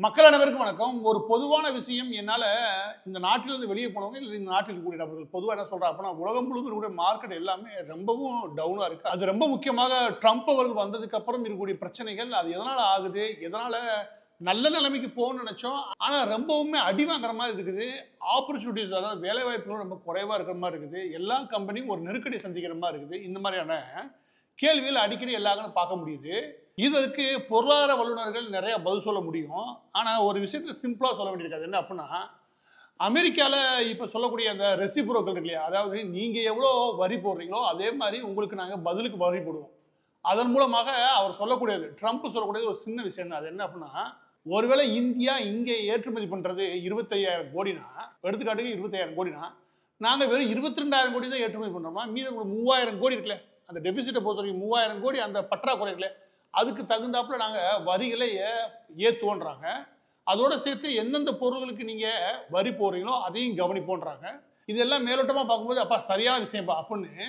மக்கள் அனைவருக்கும் வணக்கம். ஒரு பொதுவான விஷயம் என்னால இந்த நாட்டிலிருந்து வெளியே போனவங்க இல்ல இந்த நாட்டில் இருக்கக்கூடிய நபர்கள் பொதுவா என்ன சொல்றாங்க அப்படின்னா, உலகம் முழுவதும் இருக்கக்கூடிய மார்க்கெட் எல்லாமே ரொம்பவும் டவுனா இருக்கு. அது ரொம்ப முக்கியமாக ட்ரம்ப் அவர்கள் வந்ததுக்கு அப்புறம் இருக்கக்கூடிய பிரச்சனைகள் அது எதனால ஆகுது? எதனால நல்ல நிலைமைக்கு போகணும்னு நினைச்சோம். ஆனா ரொம்பவுமே அடி வாங்குற மாதிரி இருக்குது. ஆப்பர்ச்சுனிட்டிஸ் அதாவது வேலை வாய்ப்புகளும் ரொம்ப குறைவா இருக்கிற மாதிரி இருக்குது. எல்லா கம்பெனியும் ஒரு நெருக்கடி சந்திக்கிற மாதிரி இருக்குது. இந்த மாதிரியான கேள்விகள் அடிக்கடி எல்லாரும் பார்க்க முடியுது. இதற்கு பொருளாதார வல்லுநர்கள் நிறைய பதில் சொல்ல முடியும். ஆனா ஒரு விஷயத்தை சிம்பிளா சொல்ல வேண்டியிருக்காது. என்ன அப்படின்னா, அமெரிக்கால இப்ப சொல்லக்கூடிய அந்த ரெசிப்ரோக்கல் இருக்கு இல்லையா? அதாவது நீங்க எவ்வளோ வரி போடுறீங்களோ அதே மாதிரி உங்களுக்கு நாங்க பதிலுக்கு வரி போடுவோம். அதன் மூலமாக அவர் சொல்லக்கூடியது ட்ரம்ப் சொல்லக்கூடியது ஒரு சின்ன விஷயம் தான். அது என்ன அப்படின்னா, ஒருவேளை இந்தியா இங்கே ஏற்றுமதி பண்றது 25,000 கோடினா, எடுத்துக்காட்டுக்கு 25,000 கோடினா, நாங்க வெறும் 22,000 கோடி தான் ஏற்றுமதி பண்றோமா, மீதம் ஒரு 3,000 கோடி இருக்குல்ல, அந்த டெபிசிட்டை பொறுத்த வரைக்கும் 3,000 கோடி அந்த பற்றாக்குறை இருக்குல்ல, அதுக்கு தகுந்தாப்புல நாங்க வரிகளை ஏத்துவோன்றாங்க. அதோட சேர்த்து எந்தெந்த பொருட்களுக்கு நீங்க வரி போடுறீங்களோ அதையும் கவனிப்போன்றாங்க. இதெல்லாம் மேலோட்டமா பார்க்கும்போது அப்பா சரியான விஷயம்ப்பா அப்படின்னு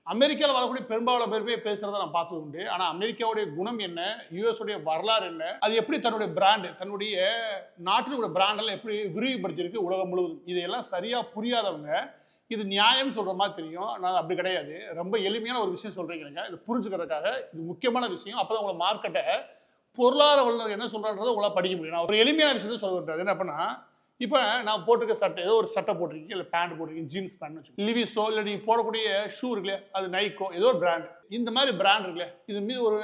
அமெரிக்காவில் வரக்கூடிய பெரும்பாலான பேர் பேசுறதை நான் பார்த்தது உண்டு. ஆனா அமெரிக்காவுடைய குணம் என்ன, யுஎஸ் உடைய வரலாறு என்ன, அது எப்படி தன்னுடைய பிராண்ட் தன்னுடைய நாட்டினுடைய பிராண்டெல்லாம் எப்படி விரிவுபடுத்தியிருக்கு உலகம் முழுவதும், இதையெல்லாம் சரியா புரியாதவங்க இது நியாயம் சொல்ற மாதிரி தெரியும். நான் அப்படி கிடையாது. ரொம்ப எளிமையான ஒரு விஷயம் சொல்றீங்க. இது புரிஞ்சுக்கிறதுக்காக இது முக்கியமான விஷயம். அப்பதான் உங்களை மார்க்கெட்டை பொருளாதார வல்லுநர் என்ன சொல்றான்றதை உங்களால் படிக்க முடியும். நான் ஒரு எளிமையான விஷயத்தை சொல்ல விட்டாது. என்ன பண்ணா, இப்போ நான் போட்டிருக்க சட்டை ஏதோ ஒரு சட்டை போட்டிருக்கீங்க, இல்லை பேண்ட் போட்டிருக்கீங்க, ஜீன்ஸ் பேண்ட் வச்சு லிவிஸோ இல்லை நீங்கள் போடக்கூடிய ஷூ இருக்குல்லையா, அது நைக்கோ ஏதோ ஒரு பிராண்ட், இந்த மாதிரி பிராண்ட் இருக்குல்லையா, இது மீது ஒரு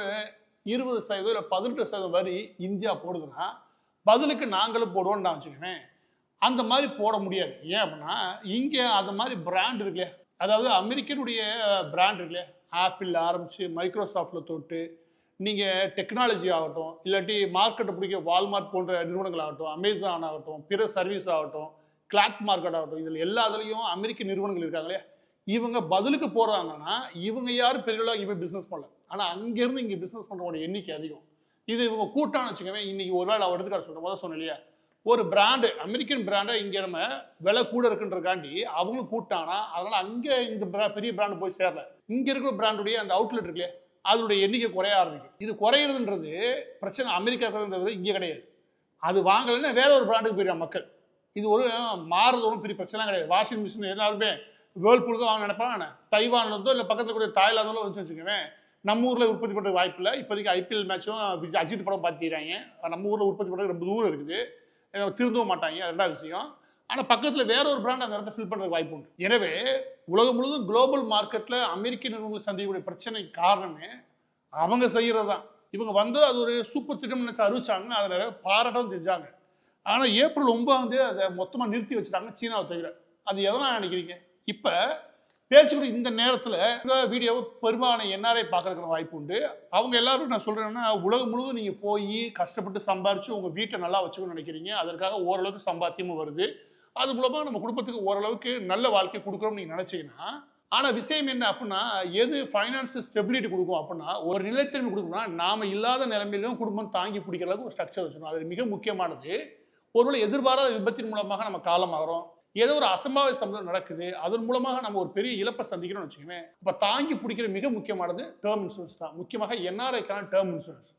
20% இல்லை 18% வரி இந்தியா போடுதுன்னா பதிலுக்கு நாங்களும் போடுவோம்னு நான் வச்சுக்கிறேன். அந்த மாதிரி போட முடியாது. ஏன் அப்படின்னா, இங்கே அந்த மாதிரி பிராண்ட் இருக்குல்லையா, அதாவது அமெரிக்கனுடைய பிராண்ட் இருக்குல்லையா, ஆப்பிள் ஆரம்பிச்சு மைக்ரோசாஃப்டில் தொட்டு நீங்கள் டெக்னாலஜி ஆகட்டும், இல்லாட்டி மார்க்கெட்டை பிடிக்க வால்மார்ட் போன்ற நிறுவனங்கள் ஆகட்டும், அமேசான் ஆகட்டும், பிற சர்வீஸ் ஆகட்டும், கிளாக் மார்க்கெட் ஆகட்டும், இதில் எல்லா இதுலையும் அமெரிக்க நிறுவனங்கள் இருக்காங்க இல்லையா, இவங்க பதிலுக்கு போடுறாங்கன்னா இவங்க யாரும் பெரிய இவங்க பிஸ்னஸ் பண்ணல. ஆனால் அங்கேருந்து இங்கே பிஸ்னஸ் பண்ணுறவங்க எண்ணிக்கை அதிகம். இது இவங்க கூட்டான்னு வச்சுக்கவே. இன்னைக்கு ஒரு வேளை எடுத்துக்காட்டு சொல்கிறேன், முதல் சொன்னேன் இல்லையா, ஒரு பிராண்டு அமெரிக்கன் பிராண்டை இங்கே நம்ம விலை கூட இருக்குன்றதுக்காண்டி அவங்களும் கூட்டானா, அதனால அங்கே இந்த பெரிய பிராண்டு போய் சேரல. இங்கே இருக்கிற பிராண்டுடைய அந்த அவுட்லெட் இருக்குல்லையா, அதனுடைய எண்ணிக்கை குறைய ஆரம்பிக்கும். இது குறையிறதுன்றது பிரச்சனை அமெரிக்காவுக்கு இங்கே கிடையாது. அது வாங்கலைன்னா வேற ஒரு பிராண்டுக்கு போயிடுறாங்க மக்கள். இது ஒரு மாறுறது ஒன்றும் பெரிய பிரச்சனை கிடையாது. வாஷிங் மிஷின் எல்லாருமே வேர்ல்பூல் தான் வாங்க நினைப்பாங்க. தைவான்ல இருந்தோ இல்லை பக்கத்தில் கூட தாய்லாந்துல வந்து வச்சுக்கோவேன், நம்ம ஊரில் உற்பத்தி பண்ணுறது வாய்ப்பு இல்லை. இப்போதைக்கு ஐபிஎல் மேட்சும் அஜித் படம் பார்த்துக்கிறாங்க. நம்ம ஊரில் உற்பத்தி பண்ணுறது ரொம்ப தூரம் இருக்குது, திருந்தவும் மாட்டாங்க. ரெண்டாவது விஷயம். ஆனால் பக்கத்தில் வேற ஒரு பிராண்ட் அந்த இடத்த ஃபில் பண்ணுறதுக்கு வாய்ப்பு உண்டு. எனவே உலகம் முழுவதும் குளோபல் மார்க்கெட்டில் அமெரிக்க நிறுவனங்கள் சந்திக்கக்கூடிய பிரச்சனைக்கு காரணமே அவங்க செய்கிறது தான். இவங்க வந்து அது ஒரு சூப்பர் திட்டம் நினைச்சு அறிவிச்சாங்க, அதில் பாராட்டவும் செஞ்சாங்க. ஆனால் ஏப்ரல் 9 அதை மொத்தமாக நிறுத்தி வச்சுட்டாங்க, சீனாவை தவிர. அது எதனால் நினைக்கிறீங்க? இப்போ பேசிக்கிட்டு இந்த நேரத்தில் வீடியோவை பெரும்பாலான என்ஆர்ஐ பார்க்கறதுக்கு வாய்ப்பு உண்டு. அவங்க எல்லாரும் நான் சொல்கிறேன்னா, உலகம் முழுவதும் நீங்கள் போய் கஷ்டப்பட்டு சம்பாரித்து உங்கள் வீட்டை நல்லா வச்சுக்கணும்னு நினைக்கிறீங்க. அதற்காக ஓரளவுக்கு சம்பாத்தியமும் வருது. அது மூலமாக நம்ம குடும்பத்துக்கு ஓரளவுக்கு நல்ல வாழ்க்கை கொடுக்குறோம்னு நீங்கள் நினச்சிங்கன்னா, ஆனால் விஷயம் என்ன அப்படின்னா, எது ஃபைனான்சியல் ஸ்டெபிலிட்டி கொடுக்கும் அப்படின்னா, ஒரு நிலைத்தன்மை கொடுக்கும்னா, நாம் இல்லாத நிலைமையிலும் குடும்பம் தாங்கி பிடிக்கிற அளவுக்கு ஒரு ஸ்ட்ரக்சர் வச்சுக்கணும். அது மிக முக்கியமானது. ஒருவேளை எதிர்பாராத விபத்தின் மூலமாக நம்ம காலமாகறோம், ஏதோ ஒரு அசம்பாவித சம்பவம் நடக்குது, அதன் மூலமாக நம்ம ஒரு பெரிய இழப்பை சந்திக்கணும்னு வச்சுக்கோங்க. அப்போ தாங்கி பிடிக்கிற மிக முக்கியமானது டேர்ம் இன்சூரன்ஸ் தான். முக்கியமாக என்ஆர்ஐக்கான டேர்ம் இன்சூரன்ஸ்.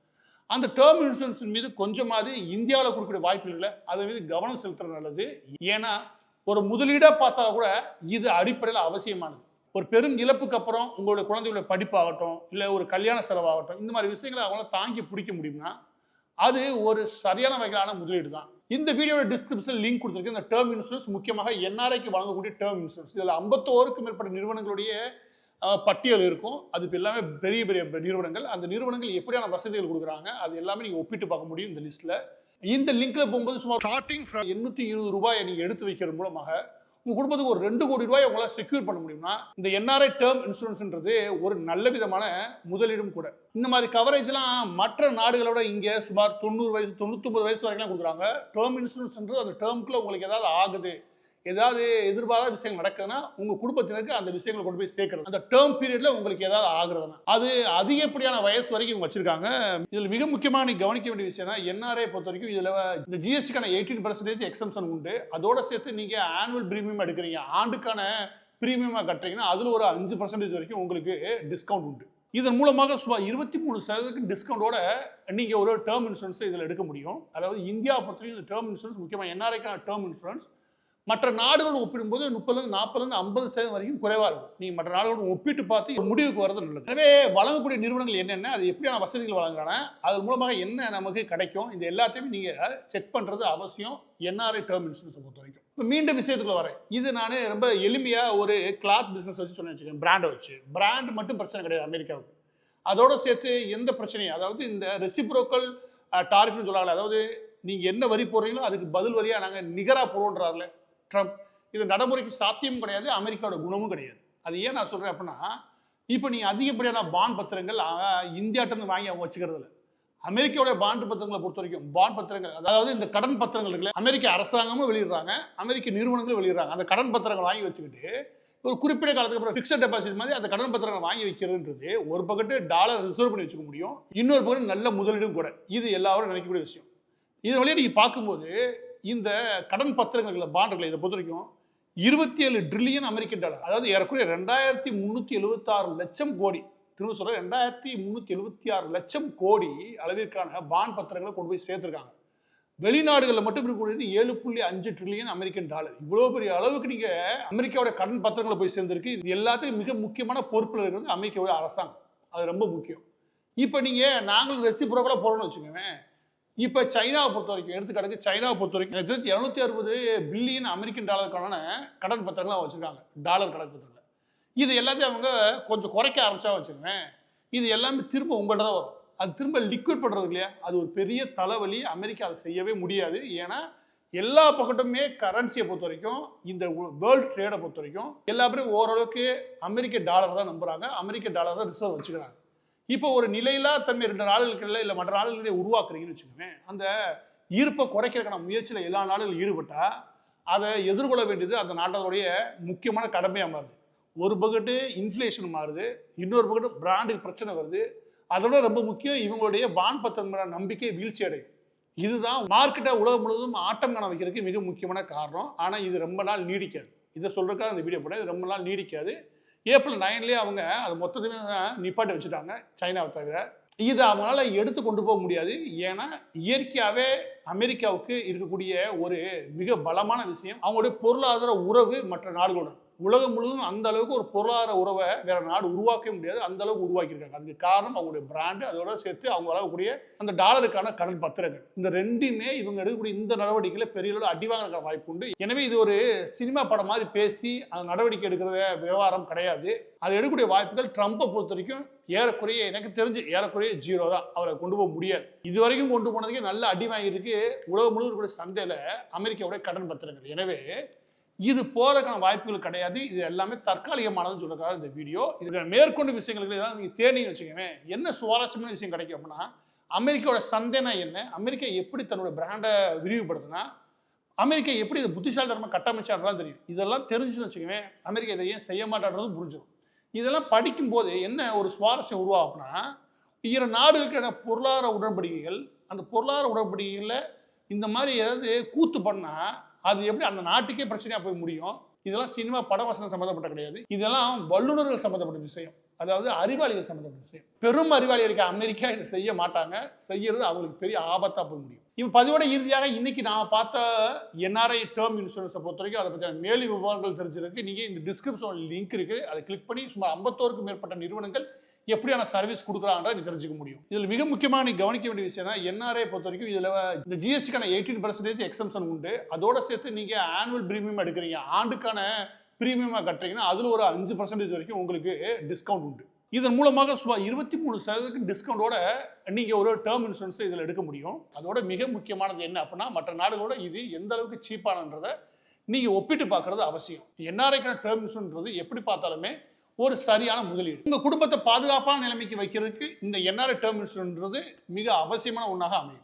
அந்த டேர்ம் இன்சூரன்ஸ் மீது கொஞ்சமாவது இந்தியாவில் கொடுக்கக்கூடிய வாய்ப்புகளை அதன் மீது கவனம் செலுத்துறது நல்லது. ஏன்னா ஒரு முதலீடாக பார்த்தா கூட இது அடிப்படையில் அவசியமானது. ஒரு பெரும் இழப்புக்கு அப்புறம் உங்களுடைய குழந்தைகளுடைய படிப்பாகட்டும், இல்லை ஒரு கல்யாண செலவாகட்டும், இந்த மாதிரி விஷயங்களை அவங்களால தாங்கி பிடிக்க முடியும்னா அது ஒரு சரியான வகையிலான முதலீடு தான். இந்த வீடியோட டிஸ்கிரிப்ஷன் லிங்க் கொடுத்துருக்கு. இந்த டேர்ம் இன்சூரன்ஸ் முக்கியமாக என்ஆர்ஐக்கு வழங்கக்கூடிய டேர்ம் இன்சூரன்ஸ், இதில் 51க்கும் மேற்பட்ட நிறுவனங்களுடைய பட்டியல் இருக்கும். அது எல்லாமே பெரிய பெரிய நிறுவனங்கள். அந்த நிறுவனங்கள் எப்படியான வசதிகள் கொடுக்குறாங்க அது எல்லாமே நீங்கள் ஒப்பிட்டு பார்க்க முடியும் இந்த லிஸ்ட்டில். இந்த லிங்க்ல போகும்போது சுமார் ஸ்டார்டிங் ஃப்ரம் 820 ரூபாயை நீங்கள் எடுத்து வைக்கிறது மூலமாக உங்கள் குடும்பத்துக்கு ஒரு 2 கோடி ரூபாய் உங்களால் செக்யூர் பண்ண முடியும்னா, இந்த என்ஆர்ஐ டேர்ம் இன்சூரன்ஸ்ன்றது ஒரு நல்ல விதமான முதலீடும் கூட. இந்த மாதிரி கவரேஜ்லாம் மற்ற நாடுகளோட இங்கே சுமார் 90 வயசு 99 வயசு வரைக்கும் கொடுக்குறாங்க. டேர்ம் இன்சூரன்ஸ்ன்றது அந்த டேர்முக்குள்ள உங்களுக்கு ஏதாவது ஆகுது, ஏதாவது எதிர்பாராத விஷயங்கள் நடக்குதுன்னா உங்க குடும்பத்தினருக்கு அந்த விஷயங்களை கொண்டு போய் சேர்க்கறது. அந்த டேர்ம் பீரியட்ல உங்களுக்கு ஏதாவது ஆகுறதுன்னா அது அதிகப்படியான வயசு வரைக்கும் வச்சிருக்காங்க. இதுல மிக முக்கியமாக நீ கவனிக்க வேண்டிய விஷயம்னா, என்ஆர்ஐ பொறுத்த வரைக்கும் இதுல இந்த ஜிஎஸ்டிக்கான 18% எக்ஸம்ஷன் உண்டு. அதோட சேர்த்து நீங்க ஆனுவல் பிரீமியம் எடுக்கிறீங்க, ஆண்டுக்கான பிரீமியமா கட்டுறீங்கன்னா அதுல ஒரு 5% வரைக்கும் உங்களுக்கு டிஸ்கவுண்ட் உண்டு. இதன் மூலமாக சுமார் 23% டிஸ்கவுண்டோட நீங்க ஒரு டேர்ம் இன்சூரன்ஸ் இதில் எடுக்க முடியும். அதாவது இந்தியா பொறுத்தவரைக்கும் இந்த டேர்ம் இன்சூரன்ஸ் முக்கியமாக என்ஆர்ஐக்கான டேர்ம் இன்சூரன்ஸ் மற்ற நாடுகளோடு ஒப்பிடும்போது 30 40 50% வரைக்கும் குறைவா இருக்கும். நீங்க மற்ற நாடுகளோடு ஒப்பிட்டு பார்த்து ஒரு முடிவுக்கு வரது நல்லது. எனவே வழங்கக்கூடிய நிறுவனங்கள் என்னென்ன, அது எப்படியான வசதிகள் வழங்குறாங்க, அதன் மூலமாக என்ன நமக்கு கிடைக்கும், இந்த எல்லாத்தையும் நீங்க செக் பண்றது அவசியம் என்ஆர்ஐ டேர்ம் இன்சூரன்ஸ் பொறுத்த வரைக்கும். இப்போ மீண்டும் விஷயத்துக்குள்ள வரேன். இது நான் ரொம்ப எளிமையா ஒரு கிளாத் பிசினஸ் வச்சு சொன்னேன் வச்சுக்கேன், பிராண்டை வச்சு. பிராண்ட் மட்டும் பிரச்சனை கிடையாது அமெரிக்காவுக்கு. அதோட சேர்த்து எந்த பிரச்சனையும், அதாவது இந்த ரெசிப்ரோக்கல் டாரிஃப்னு சொல்றாங்க, அதாவது நீங்க என்ன வரி போடுறீங்களோ அதுக்கு பதில் வரியா நாங்க நிகரா போடுறாருல ட்ரம்ப், இது நடைமுறைக்கு சாத்தியம் கிடையாது, அமெரிக்காவோட குணமும் கிடையாது. அது ஏன் நான் சொல்றேன் அப்படின்னா, இப்போ நீங்க அதிகப்படியான பாண்ட் பத்திரங்கள் இந்தியாட்டிருந்து வாங்கி அவங்க வச்சுக்கிறது இல்லை. அமெரிக்காவோட பாண்ட் பத்திரங்களை பொறுத்த வரைக்கும் பாண்ட் பத்திரங்கள், அதாவது இந்த கடன் பத்திரங்கள் இருக்குல்ல, அமெரிக்க அரசாங்கமும் வெளியிடுறாங்க, அமெரிக்க நிறுவனங்களும் வெளியிடுறாங்க. அந்த கடன் பத்திரங்கள் வாங்கி வச்சுக்கிட்டு ஒரு குறிப்பிட்ட காலத்துக்கு அப்புறம் பிக்சட் டெபாசிட் மாதிரி அந்த கடன் பத்திரங்கள் வாங்கி வைக்கிறதுன்றது ஒரு பக்கத்து டாலர் ரிசர்வ் பண்ணி வச்சுக்க முடியும், இன்னொரு பக்கம் நல்ல முதலீடும் கூட. இது எல்லாரும் நினைக்கக்கூடிய விஷயம். இதன் வழியாக நீங்க பார்க்கும்போது இந்த கடன் பத்திரங்கள் பாண்டுகளை இதை பொறுத்த வரைக்கும் 27 ட்ரில்லியன் அமெரிக்கன் டாலர், அதாவது ஏறக்குறைய 2376 லட்சம் கோடி, திரும்ப சொல்ற 2376 லட்சம் கோடி அளவிற்கான பாண்ட் பத்திரங்களை கொண்டு போய் சேர்த்திருக்காங்க. வெளிநாடுகளில் மட்டும் இருக்கக்கூடியது 7.5 ட்ரில்லியன் அமெரிக்கன் டாலர். இவ்வளவு பெரிய அளவுக்கு நீங்க அமெரிக்காவோட கடன் பத்திரங்களை போய் சேர்ந்திருக்கு. இது எல்லாத்துக்கும் மிக முக்கியமான பொறுப்பில் இருக்கிறது அமெரிக்காவோட அரசாங்கம். அது ரொம்ப முக்கியம். இப்போ நீங்க நாங்களும் ரெசிப்ரோக்கலா போறோம்னு வச்சுக்கோங்க. இப்போ சைனாவை பொறுத்த வரைக்கும் எடுத்துக்காட்டுக்கு சைனாவை பொறுத்த வரைக்கும் 260 பில்லியன் அமெரிக்கன் டாலருக்கான கடன் பத்திரங்களாக வச்சுருக்காங்க, டாலர் கடன் பத்திரங்கள். இது எல்லாத்தையும் அவங்க கொஞ்சம் குறைக்க ஆரம்பிச்சா வச்சுக்கோங்க, இது எல்லாமே திரும்ப உங்கள்கிட்ட தான் வரும். அது திரும்ப லிக்விட் பண்ணுறது இல்லையா, அது ஒரு பெரிய தலைவலி. அமெரிக்கா அதை செய்யவே முடியாது. ஏன்னா எல்லா பக்கத்துமே கரன்சியை பொறுத்த வரைக்கும், இந்த வேர்ல்டு ட்ரேடை பொறுத்த வரைக்கும் எல்லா பேரும் ஓரளவுக்கு அமெரிக்க டாலர் தான் நம்புறாங்க, அமெரிக்க டாலர் தான் ரிசர்வ் வச்சுக்கிறாங்க. இப்போ ஒரு நிலையில்லா தன்மை 2 நாடுகளுக்கு இல்லை மற்ற நாடுகளே உருவாக்குறீங்கன்னு வச்சுக்கோங்க, அந்த ஈர்ப்பை குறைக்கிறதுக்கான முயற்சியில் எல்லா நாடுகளும் ஈடுபட்டா அதை எதிர்கொள்ள வேண்டியது அந்த நாட்டோடைய முக்கியமான கடமையாக மாறுது. ஒரு பக்கத்து இன்ஃப்ளேஷன் மாறுது, இன்னொரு பக்கத்து பிராண்டுக்கு பிரச்சனை வருது. அதோட ரொம்ப முக்கியம், இவங்களுடைய பாண்ட் பத்திரம் நம்பிக்கை வீழ்ச்சி அடையும். இதுதான் மார்க்கெட்டை உலகம் முழுவதும் ஆட்டம் காண வைக்கிறதுக்கு மிக முக்கியமான காரணம். ஆனால் இது ரொம்ப நாள் நீடிக்காது. இதை சொல்றதுக்காக இந்த வீடியோ போட, இது ரொம்ப நாள் நீடிக்காது. ஏப்ரல் 9 அவங்க அது மொத்தத்தையுமே நிப்பாட்டி வச்சுட்டாங்க, சைனாவை தவிர. இதை அவங்களால எடுத்து கொண்டு போக முடியாது. ஏன்னா இயற்கையாகவே அமெரிக்காவுக்கு இருக்கக்கூடிய ஒரு மிக பலமான விஷயம் அவங்களுடைய பொருளாதார உறவு மற்ற நாடுகளுடன். உலகம் முழுவதும் அந்த அளவுக்கு ஒரு பொருளாதார உறவை வேற நாடு உருவாக்கவே முடியாது, அந்த அளவுக்கு உருவாக்கியிருக்காங்க. அதுக்கு காரணம் அவங்களுடைய பிராண்டு, அதோட சேர்த்து அவங்க வழங்கக்கூடிய அந்த டாலருக்கான கடன் பத்திரங்கள். இந்த ரெண்டுமே இவங்க எடுக்கக்கூடிய இந்த நடவடிக்கையில பெரிய அளவு அடி வாங்குற வாய்ப்பு உண்டு. எனவே இது ஒரு சினிமா படம் மாதிரி பேசி அந்த நடவடிக்கை எடுக்கிற விவகாரம் கிடையாது. அது எடுக்கக்கூடிய வாய்ப்புகள் ட்ரம்பை பொறுத்த வரைக்கும் ஏறக்குறைய, எனக்கு தெரிஞ்சு ஏறக்குறைய 0 தான். அவரை கொண்டு போக முடியாது. இது வரைக்கும் கொண்டு போனதுக்கு நல்ல அடி வாங்கியிருக்கு உலகம் முழுவதும் இருக்கக்கூடிய சந்தையில அமெரிக்காவுடைய கடன் பத்திரங்கள். எனவே இது போறதுக்கான வாய்ப்புகள் கிடையாது. இது எல்லாமே தற்காலிகமானதுன்னு சொல்றதுக்காக இந்த வீடியோ. இதுல மேற்கொண்டு விஷயங்களுக்கு ஏதாவது நீங்க தேடிங்க வச்சுக்கோங்க, என்ன சுவாரஸ்யமான விஷயம் கிடைக்கும் அப்படின்னா, அமெரிக்காவோட சந்தைனா என்ன, அமெரிக்கா எப்படி தன்னோட பிராண்டை விரிவுபடுத்தினா, அமெரிக்கா எப்படி இதை புத்திசாலித்தனமா கட்டமைச்சான்றதான் தெரியும். இதெல்லாம் தெரிஞ்சுன்னு வச்சுக்கோங்க, அமெரிக்கா இதை ஏன் செய்ய மாட்டான்றதும் புரிஞ்சிடும். இதெல்லாம் படிக்கும் போது என்ன ஒரு சுவாரஸ்யம் உருவாகும்னா, 2 நாடுகளுக்கான பொருளாதார உடன்படிக்கைகள், அந்த பொருளாதார உடன்படிக்கைகளில் இந்த மாதிரி ஏதாவது கூத்து பண்ணா அது எப்படி அந்த நாட்டுக்கே பிரச்சனையா போய் முடியும். இதெல்லாம் சினிமா படவசனம் சம்மந்தப்பட்ட கிடையாது, இதெல்லாம் வல்லுநர்கள் சம்மந்தப்பட்ட விஷயம், அதாவது அறிவாளிகள் சம்மந்தப்பட்ட விஷயம். பெரும் அறிவாளி இருக்க அமெரிக்கா இதை செய்ய மாட்டாங்க, செய்யறது அவங்களுக்கு பெரிய ஆபத்தா போய் முடியும். இப்போ பதிவோட இறுதியாக இன்னைக்கு நான் பார்த்த என்ஆர்ஐ டேர்ம் இன்சூரன்ஸை பொறுத்த வரைக்கும் அதை பற்றின மேலும் விவரங்கள் தெரிஞ்சிருக்கு. நீங்க இந்த டிஸ்கிரிப்ஷன் லிங்க் இருக்கு, அதை கிளிக் பண்ணி சுமார் 51க்கும் மேற்பட்ட நிறுவனங்கள் எப்படியான சர்வீஸ் கொடுக்குறாங்கன்றத நீ தெரிஞ்சுக்க முடியும். இதில் மிக முக்கியமாக நீ கவனிக்க வேண்டிய விஷயம்னா, என்ஆர்ஐ பொறுத்த வரைக்கும் இதில் இந்த ஜிஎஸ்டிக்கான 18% எக்ஸம்ஷன் உண்டு. அதோட சேர்த்து நீங்க ஆனுவல் பிரீமியம் எடுக்கிறீங்க, ஆண்டுக்கான பிரீமியமா கட்டுறீங்கன்னா அதுல ஒரு 5% வரைக்கும் உங்களுக்கு டிஸ்கவுண்ட் உண்டு. இதன் மூலமாக சுமார் 23% டிஸ்கவுண்டோட நீங்க ஒரு டேர்ம் இன்சூரன்ஸ் இதில் எடுக்க முடியும். அதோட மிக முக்கியமானது என்ன அப்படின்னா, மற்ற நாடுகளோட இது எந்த அளவுக்கு சீப்பானன்றதை நீங்க ஒப்பிட்டு பார்க்கறது அவசியம். என்ஆர்ஐக்கான டேர்ம் இன்சூரன்ஸ் எப்படி பார்த்தாலுமே ஒரு சரியான முதலீடு. உங்க குடும்பத்தை பாதுகாப்பான நிலைமைக்கு வைக்கிறதுக்கு இந்த என்ஆர்ஐ டேர்ம் இன்சூரன்ஸ் மிக அவசியமான ஒன்றாக அமையும்.